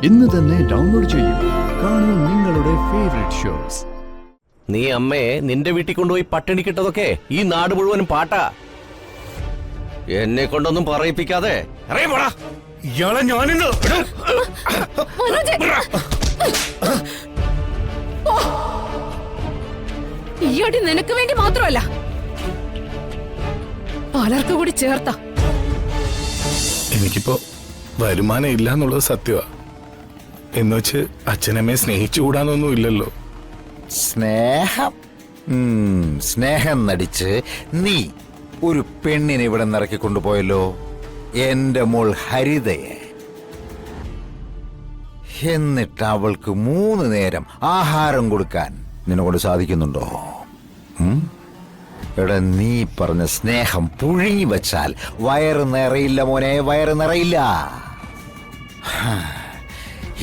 ഇന്ന് തന്നെ ഡൗൺലോഡ് ചെയ്യൂ. കാണൂ നിങ്ങളുടെ ഫേവറേറ്റ് ഷോസ്. നീ അമ്മയെ നിന്റെ വീട്ടിൽ കൊണ്ടുപോയി പട്ടിണി കിട്ടതൊക്കെ ഈ നാട് മുഴുവനും പാട്ടാ. എന്നെ കൊണ്ടൊന്നും പറയിപ്പിക്കാതെ ഇയാളെ ഞാനിന്ന് ഈ അടി നിനക്ക് വേണ്ടി മാത്രമല്ല, പലർക്കും കൂടി ചേർത്ത. എനിക്കിപ്പോ വരുമാനം ഇല്ല എന്നുള്ളത് സത്യമാ. എന്നുവെച്ച് അച്ഛനമ്മയെ സ്നേഹിച്ചുകൂടാന്നൊന്നും ഇല്ലല്ലോ. സ്നേഹം നടിച്ച് നീ ഒരു പെണ്ണിനെ ഇവിടെ നിറക്കി കൊണ്ടുപോയല്ലോ, എന്റെ മോൾ ഹരിതയെ. എന്നിട്ട് അവൾക്ക് 3 നേരം ആഹാരം കൊടുക്കാൻ നിന്നെക്കൊണ്ട് സാധിക്കുന്നുണ്ടോ? എടാ, നീ പറഞ്ഞ സ്നേഹം പുഴുങ്ങി വെച്ചാൽ വയറ് നിറയില്ല മോനെ, വയറ് നിറയില്ല.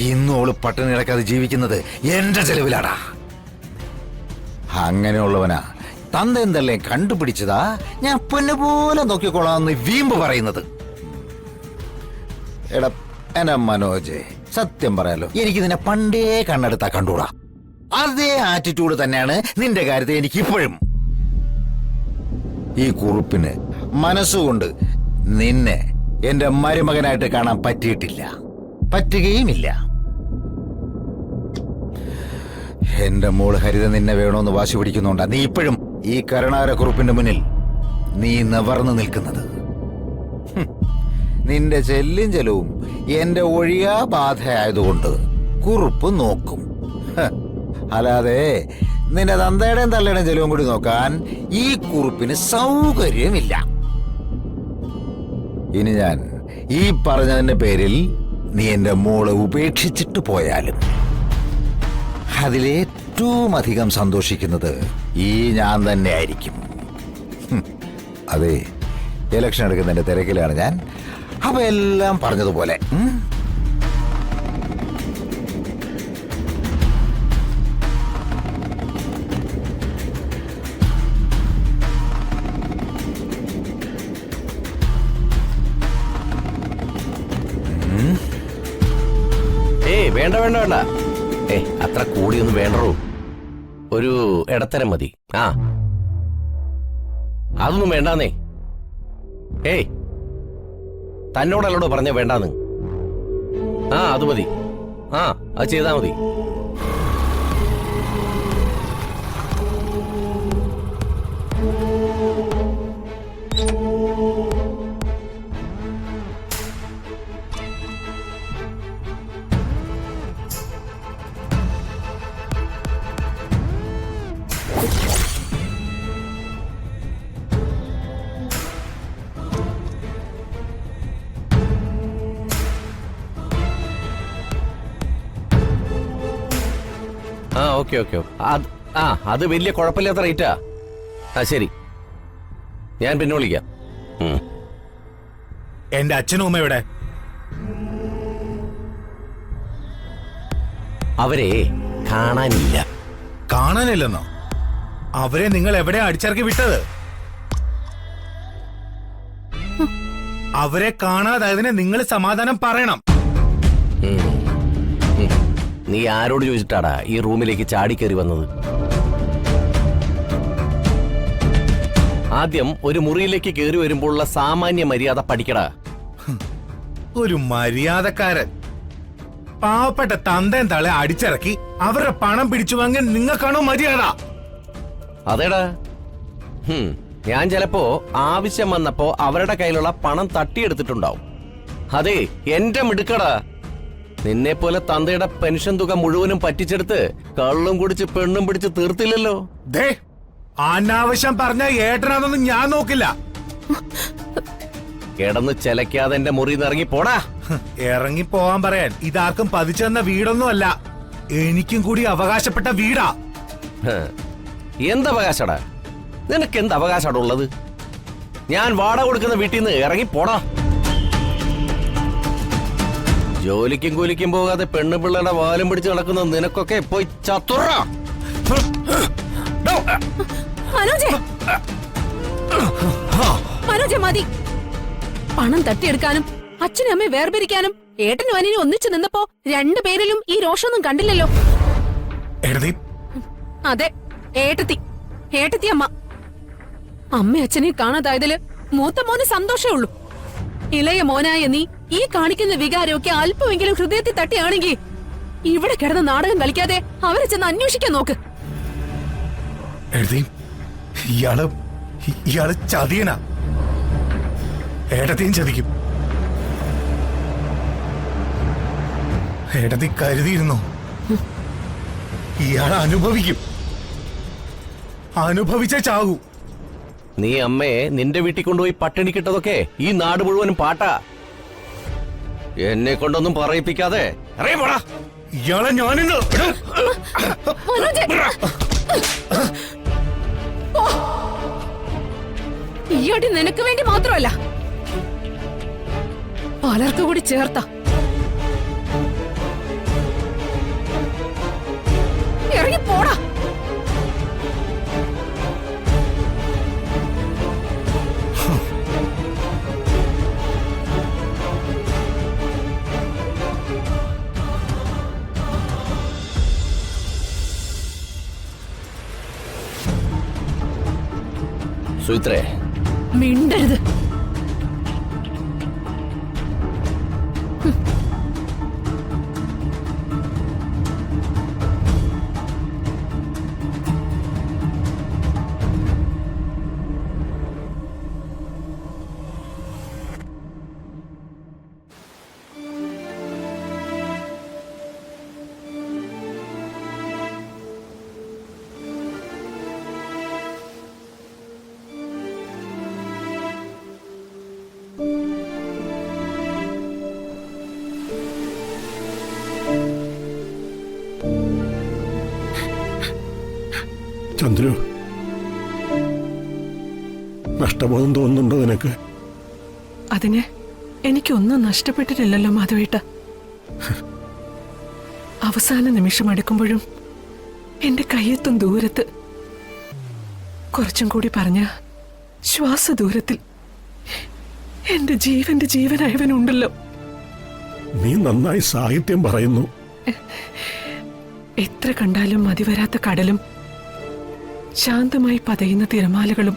ഇന്നോള് പട്ടിണി കിടക്കാതെ ജീവിക്കുന്നത് എന്റെ ചെലവിലാടാ. അങ്ങനെയുള്ളവനാ തന്ത എന്തല്ലേ കണ്ടുപിടിച്ചതാ ഞാൻ പൊന്നുപോലെ നോക്കിക്കോളാന്ന് വീമ്പ് പറയുന്നത്. എടാ എന്നെ മനോജ്, സത്യം പറയാലോ, എനിക്ക് നിന്നെ പണ്ടേ കണ്ണെടുത്താ കണ്ടൂടാ. അതേ ആറ്റിറ്റ്യൂഡ് തന്നെയാണ് നിന്റെ കാര്യത്തിൽ എനിക്ക് ഇപ്പോഴും. ഈ കുറുപ്പിന് മനസ്സുകൊണ്ട് നിന്നെ എന്റെ മരുമകനായിട്ട് കാണാൻ പറ്റിയിട്ടില്ല, പറ്റുകയുമില്ല. എന്റെ മോള് ഹരിത നിന്നെ വേണോന്ന് വാശി പിടിക്കുന്നുണ്ടാ നീ ഇപ്പോഴും ഈ കരുണാകരക്കുറുപ്പിന്റെ മുന്നിൽ നീ നിവർന്നു നിൽക്കുന്നത്. നിന്റെ ചെല്ലും ചെലവും എന്റെ ഒഴിയാ ബാധയായതുകൊണ്ട് കുറുപ്പ് നോക്കും. അല്ലാതെ നിന്റെ തന്തയുടെയും തള്ളയുടെയും ചെലവും കൂടി നോക്കാൻ ഈ കുറുപ്പിന് സൗകര്യമില്ല. ഇനി ഞാൻ ഈ പറഞ്ഞതിന്റെ പേരിൽ നീ എന്റെ മോളെ ഉപേക്ഷിച്ചിട്ട് പോയാലും അതിലേറ്റവും അധികം സന്തോഷിക്കുന്നത് ഈ ഞാൻ തന്നെ ആയിരിക്കും. അതെ, ഇലക്ഷൻ എടുക്കുന്നതിന്റെ തിരക്കിലാണ് ഞാൻ. അപ്പൊ എല്ലാം പറഞ്ഞതുപോലെ വേണ്ട വേണ്ട വേണ്ട, അത്ര കൂടിയൊന്നും വേണ്ടോ. ഒരു ഇടത്തരം മതി. അതൊന്നും വേണ്ടാന്നേ. തന്നോടല്ലോടോ പറഞ്ഞ വേണ്ടാന്ന്. അത് മതി. അത് ചെയ്താ മതി. Okay okay. അത് വലിയ കുഴപ്പമില്ലാത്ത റേറ്റാ. ശരി, ഞാൻ പിന്നെ വിളിക്കാം. എന്റെ അച്ഛനും അമ്മ എവിടെ? അവരെ കാണാനില്ല. കാണാനില്ലെന്നോ? അവരെ നിങ്ങൾ എവിടെയാ അടിച്ചിറക്കി വിട്ടത്? അവരെ കാണാതായതിനെ നിങ്ങൾ സമാധാനം പറയണം. നീ ആരോട് ചോദിച്ചിട്ടാടാ ഈ റൂമിലേക്ക് ചാടിക്കേറി വന്നത്? ആദ്യം ഒരു മുറിയിലേക്ക് കയറി വരുമ്പോഴുള്ള സാമാന്യ മര്യാദ പഠിക്കടാ. ഒരു മര്യാദക്കാരൻ പാവപ്പെട്ട തന്തയും തളെ അടിച്ചിറക്കി അവരുടെ പണം പിടിച്ചു വാങ്ങാൻ നിങ്ങൾക്കാണോ മര്യാദ? അതേടാ, ഞാൻ ചിലപ്പോ ആവശ്യം വന്നപ്പോ അവരുടെ കയ്യിലുള്ള പണം തട്ടിയെടുത്തിട്ടുണ്ടാവും. അതെ, എന്റെ മിടുക്കടാ. നിന്നെ പോലെ തന്തയുടെ പെൻഷൻ തുക മുഴുവനും പറ്റിച്ചെടുത്ത് കള്ളും കുടിച്ച് പെണ്ണും പിടിച്ച് തീർത്തില്ലല്ലോ. അനാവശ്യം പറഞ്ഞ ഏട്ടനാണെന്ന് ഞാൻ നോക്കില്ല. കിടന്ന് ചെലക്കാതെ എന്റെ മുറിയിൽ ഇറങ്ങി പോടാ. ഇറങ്ങി പോവാൻ പറയാൻ ഇതാർക്കും പതിച്ചെന്ന വീടൊന്നും അല്ല, എനിക്കും കൂടി അവകാശപ്പെട്ട വീടാ. എന്തവകാശടാ? നിനക്ക് എന്ത് അവകാശാണ് ഉള്ളത്? ഞാൻ വാടക കൊടുക്കുന്ന വീട്ടിൽ നിന്ന് ഇറങ്ങി പോടാ. ജോലിക്കും കൂലിക്കും പോകാതെ പെണ്ണു പിള്ളയുടെ വാലും പിടിച്ച് നടക്കുന്ന നിനക്കൊക്കെ പോയി ചത്തുറ. മനോജ് മതി. പണം തട്ടിയെടുക്കാനും അച്ഛനും അമ്മയെ വേർപിരിക്കാനും ഏട്ടനും അനിയനും ഒന്നിച്ചു നിന്നപ്പോ രണ്ടുപേരിലും ഈ രോഷമൊന്നും കണ്ടില്ലല്ലോ. എടതി അതെ, ഏട്ടത്തി ഏട്ടത്തി അമ്മ. അമ്മ അച്ഛനെ കാണാതായതില് മൂത്ത മോന് സന്തോഷേ ഉള്ളൂ. ഇളയ മോനായ നീ ഈ കാണിക്കുന്ന വികാരമൊക്കെ അല്പമെങ്കിലും ഹൃദയത്തിൽ തട്ടിയാണെങ്കിൽ ഇവിടെ കിടന്ന് നാടകം കളിക്കാതെ അവരെ ചെന്ന് അന്വേഷിക്കാൻ നോക്ക്. എഴുതി ഇയാള് ചതിയനാ. ഏടത്തെയും ചതിക്കും. ഏടത്തി കരുതിയിരുന്നു ഇയാൾ അനുഭവിക്കും. അനുഭവിച്ച ചാകൂ. നീ അമ്മയെ നിന്റെ വീട്ടിൽ കൊണ്ടുപോയി പട്ടിണി കിട്ടതൊക്കെ ഈ നാട് മുഴുവനും പാട്ടാ. എന്നെ കൊണ്ടൊന്നും പറയിപ്പിക്കാതെ ഇറങ്ങി പോടാ. ഇയാളെ ഞാനിന്ന് ഈ അടി നിനക്ക് വേണ്ടി മാത്രമല്ല, പലർക്കു കൂടി ചേർത്ത. ഇറങ്ങി പോടാ. സുയിത്രേ, മിണ്ടരുത്. ചന്ദ്രു, നഷ്ടബോധം തോന്നുന്നുണ്ടോ നിനക്ക്? അതിന് എനിക്കൊന്നും നഷ്ടപ്പെട്ടിട്ടില്ലല്ലോ മാധവേട്ട. അവസാന നിമിഷം അടുക്കുമ്പോഴും എന്റെ കയ്യെത്തും ദൂരത്ത്, കുറച്ചും കൂടി പറഞ്ഞ ശ്വാസദൂരത്തിൽ എന്റെ ജീവന്റെ ജീവനായവനുണ്ടല്ലോ. നീ നന്നായി സാഹിത്യം പറയുന്നു. എത്ര കണ്ടാലും മതിവരാത്ത കടലും ശാന്തമായി പതയുന്ന തിരമാലകളും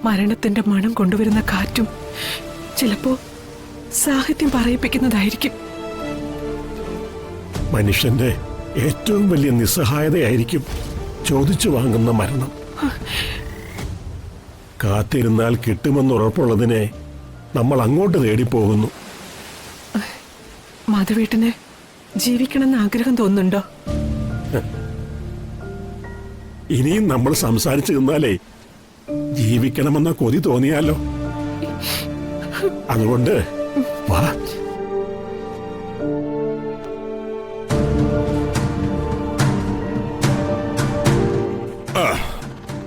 മരണത്തിന്റെ മണം കൊണ്ടുവരുന്ന കാറ്റും ചിലപ്പോ സാഹിത്യം പറയിപ്പിക്കുന്നതായിരിക്കും. മനുഷ്യന്റെ ഏറ്റവും വലിയ നിസ്സഹായതയായിരിക്കും ചോദിച്ചു വാങ്ങുന്ന മരണം. കാത്തിരുന്നാൽ കിട്ടുമെന്നുറപ്പുള്ളതിനെ നമ്മൾ അങ്ങോട്ട് തേടിപ്പോകുന്നു. മാധവേട്ടന് ജീവിക്കണമെന്ന് ആഗ്രഹം തോന്നുന്നുണ്ടോ? ഇനിയും നമ്മൾ സംസാരിച്ചു നിന്നാലേ ജീവിക്കണമെന്ന കൊതി തോന്നിയാലോ. അതുകൊണ്ട് വാ.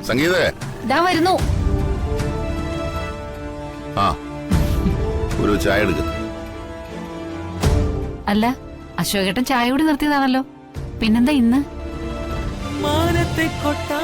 സംഗീതേ, ദാ വരുന്നു. ആ ഒരു ചായ എടുക്ക. അല്ല, അശോകേട്ടൻ ചായ കൂടി നിർത്തിയതാണല്ലോ, പിന്നെന്താ ഇന്ന്? മാനത്തെ കൊട്ടാ